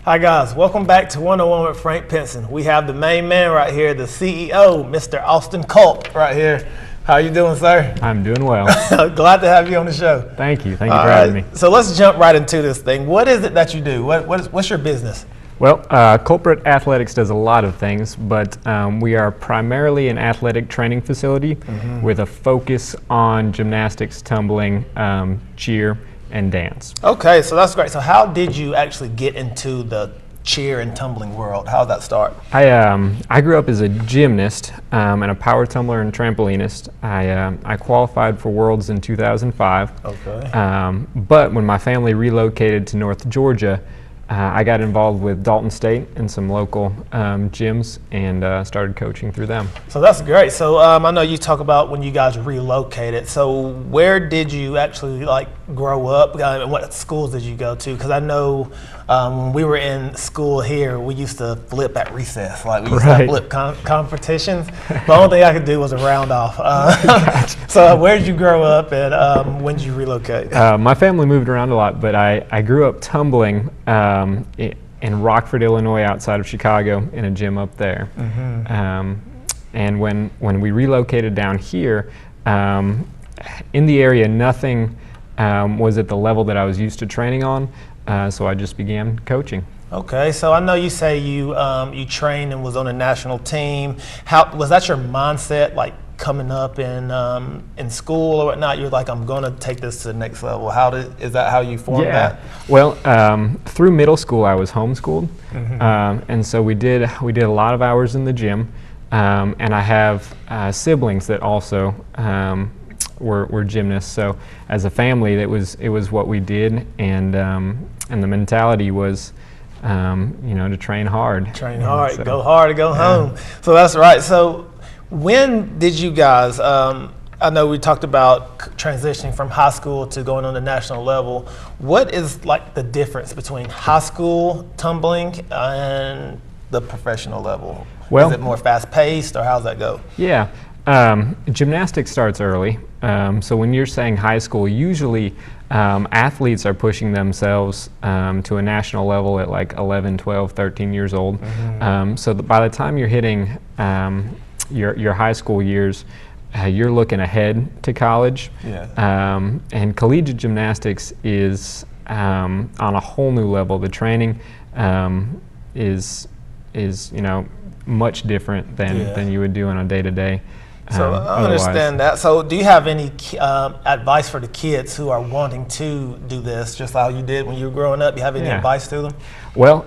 Hi guys, welcome back to 101 with Frank Pinson. We have the main man right here, the CEO, Mr. Austin Culp right here. How you doing, sir? I'm doing well. Glad to have you on the show. Thank you for having me. So let's jump right into this thing. What is it that you do? What's your business? Well, Culprit Athletics does a lot of things, but we are primarily an athletic training facility with a focus on gymnastics, tumbling, cheer, and dance. Okay, so that's great. So how did you actually get into the cheer and tumbling world? How did that start? I grew up as a gymnast and a power tumbler and trampolinist. I qualified for Worlds in 2005. Okay. But when my family relocated to North Georgia, I got involved with Dalton State and some local gyms and started coaching through them. So that's great. So I know you talk about when you guys relocated. So where did you actually grow up and what schools did you go to? Because I know when we were in school here, we used to flip at recess. We used to have flip competitions. The only thing I could do was a round off. So where did you grow up and when did you relocate? My family moved around a lot, but I grew up tumbling in Rockford, Illinois, outside of Chicago, in a gym up there. And when we relocated down here, in the area, nothing was at the level that I was used to training on, so I just began coaching. Okay, so I know you say you trained and was on a national team. How was that your mindset, coming up in school or whatnot? You're like, I'm going to take this to the next level. Is that how you formed that? Well, through middle school, I was homeschooled, and so we did a lot of hours in the gym, and I have siblings that also were gymnasts. So as a family, it was what we did, and the mentality was, to train hard. Train hard, so, go hard to go home. So that's right. So when did you guys, I know we talked about transitioning from high school to going on the national level. What is the difference between high school tumbling and the professional level? Well, is it more fast paced or how's that go? Yeah, gymnastics starts early. So when you're saying high school, usually athletes are pushing themselves to a national level at 11, 12, 13 years old. So by the time you're hitting your high school years, you're looking ahead to college. And collegiate gymnastics is on a whole new level. The training is much different than you would do on a day-to-day. So I understand that. So do you have any advice for the kids who are wanting to do this, just how you did when you were growing up? Do you have any advice to them? Well,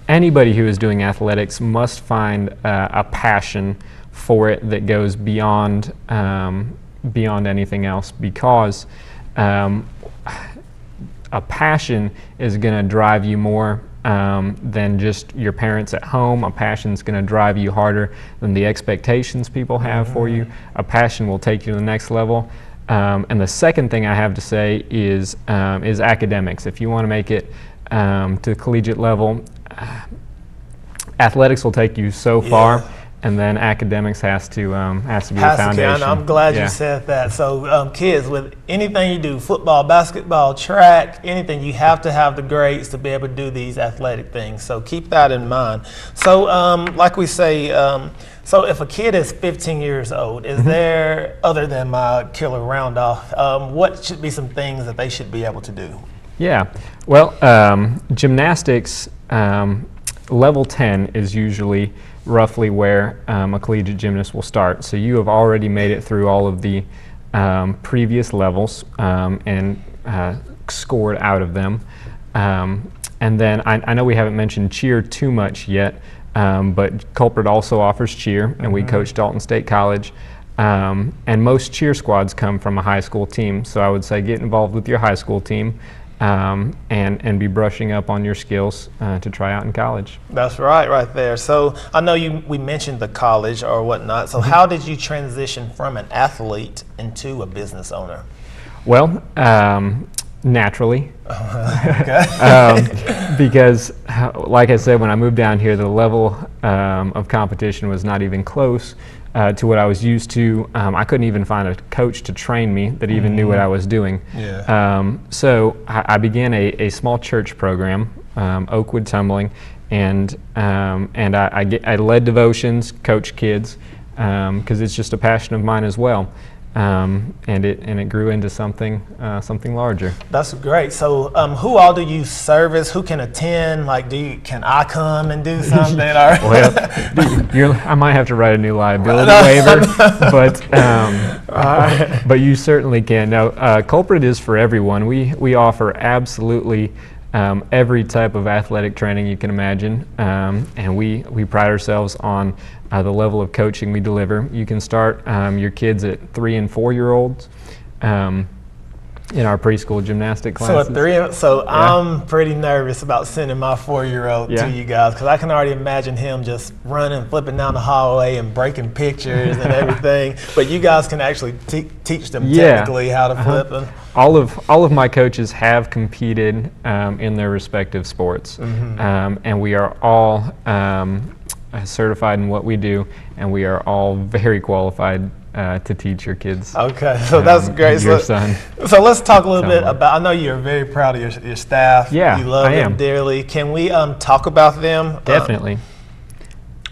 anybody who is doing athletics must find a passion for it that goes beyond anything else, because a passion is going to drive you more than just your parents at home. A passion is going to drive you harder than the expectations people have for you. A passion will take you to the next level. And the second thing I have to say is academics. If you want to make it to the collegiate level, athletics will take you so far, and then academics has to be a foundation. I'm glad you said that. So kids, with anything you do, football, basketball, track, anything, you have to have the grades to be able to do these athletic things. So keep that in mind. So like we say, so if a kid is 15 years old, is there, other than my killer round off, what should be some things that they should be able to do? Yeah, well, gymnastics, level 10 is usually roughly where a collegiate gymnast will start. So you have already made it through all of the previous levels and scored out of them. And then I know we haven't mentioned cheer too much yet, but Culprit also offers cheer, and we coach Dalton State College. And most cheer squads come from a high school team. So I would say get involved with your high school team. And be brushing up on your skills to try out in college. That's right there. So I know we mentioned the college or whatnot. So how did you transition from an athlete into a business owner? Well, naturally. Because, like I said, when I moved down here, the level of competition was not even close to what I was used to. I couldn't even find a coach to train me that even knew what I was doing. So I began a small church program Oakwood Tumbling, and I led devotions, coached kids, because it's just a passion of mine as well. And it grew into something larger. That's great. So who all do you service? Who can attend? Like, can I come and do something? Well, I might have to write a new liability waiver, but you certainly can. Now, Culprit is for everyone. We offer absolutely every type of athletic training you can imagine, and we pride ourselves on the level of coaching we deliver. You can start your kids at 3 and 4 year olds in our preschool gymnastic classes. So I'm pretty nervous about sending my 4-year-old to you guys, because I can already imagine him just running, flipping down the hallway and breaking pictures and everything. But you guys can actually teach them technically how to flip them. All of my coaches have competed in their respective sports, and we are all certified in what we do, and we are all very qualified to teach your kids. Okay, so that's great. Your son. So let's talk a little bit about, I know you're very proud of your staff. Yeah, you love them dearly. Can we talk about them? Definitely.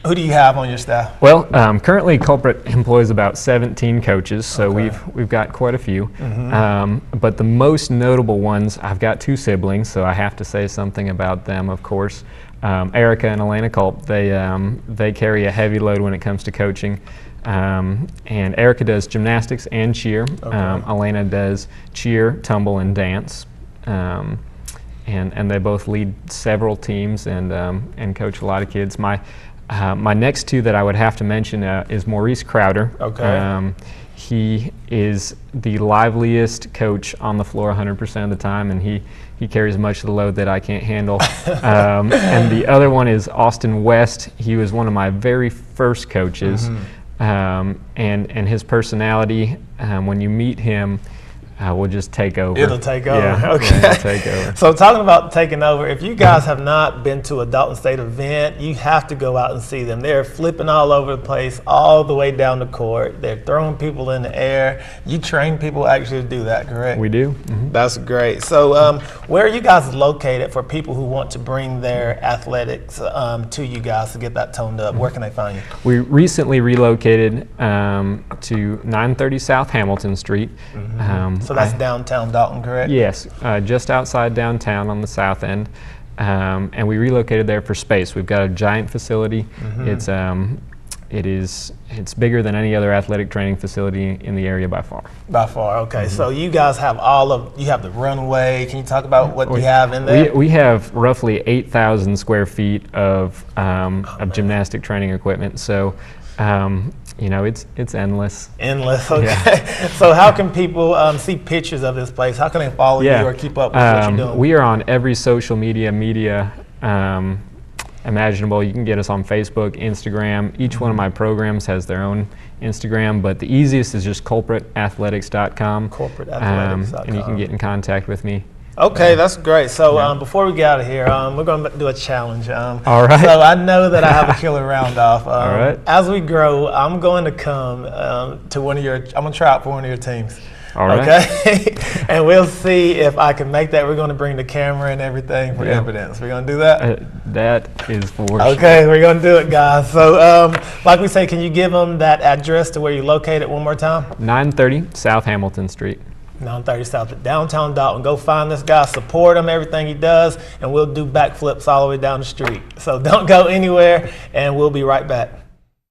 Who do you have on your staff? Well, currently Culprit employs about 17 coaches, so we've got quite a few. But the most notable ones, I've got 2 siblings, so I have to say something about them, of course. Erica and Elena Culp, they carry a heavy load when it comes to coaching. And Erica does gymnastics and cheer. Elena does cheer, tumble, and dance. And they both lead several teams and coach a lot of kids. My next 2 that I would have to mention is Maurice Crowder. He is the liveliest coach on the floor 100% of the time, and he carries much of the load that I can't handle. And the other one is Austin West. He was one of my very first coaches, and his personality, when you meet him, will just take over. It'll take over. Yeah, okay. It'll take over. So talking about taking over, if you guys have not been to a Dalton State event, you have to go out and see them. They're flipping all over the place, all the way down the court. They're throwing people in the air. You train people actually to do that, correct? We do. That's great. So where are you guys located for people who want to bring their athletics to you guys to get that toned up? Where can they find you? We recently relocated to 930 South Hamilton Street. So that's downtown Dalton, correct? Yes, just outside downtown on the south end, and we relocated there for space. We've got a giant facility. It's bigger than any other athletic training facility in the area by far. By far, okay. So you guys have you have the runway. Can you talk about what you have in there? We have roughly 8,000 square feet of gymnastic training equipment. So. It's endless. Endless, okay. Yeah. So how can people see pictures of this place? How can they follow you or keep up with what you're doing? We are on every social media imaginable. You can get us on Facebook, Instagram. Each one of my programs has their own Instagram, but the easiest is just culpritathletics.com. Culpritathletics.com. And you can get in contact with me. Okay, that's great. So before we get out of here, we're going to do a challenge. All right. So I know that I have a killer round off. All right. As we grow, I'm going to come to I'm going to try out for one of your teams. All right. Okay? And we'll see if I can make that. We're going to bring the camera and everything for evidence. We're going to do that? That is for sure. Okay, we're going to do it, guys. So like we say, can you give them that address to where you're located one more time? 930 South Hamilton Street. 930 South at downtown Dalton. Go find this guy, support him, everything he does, and we'll do backflips all the way down the street. So don't go anywhere, and we'll be right back.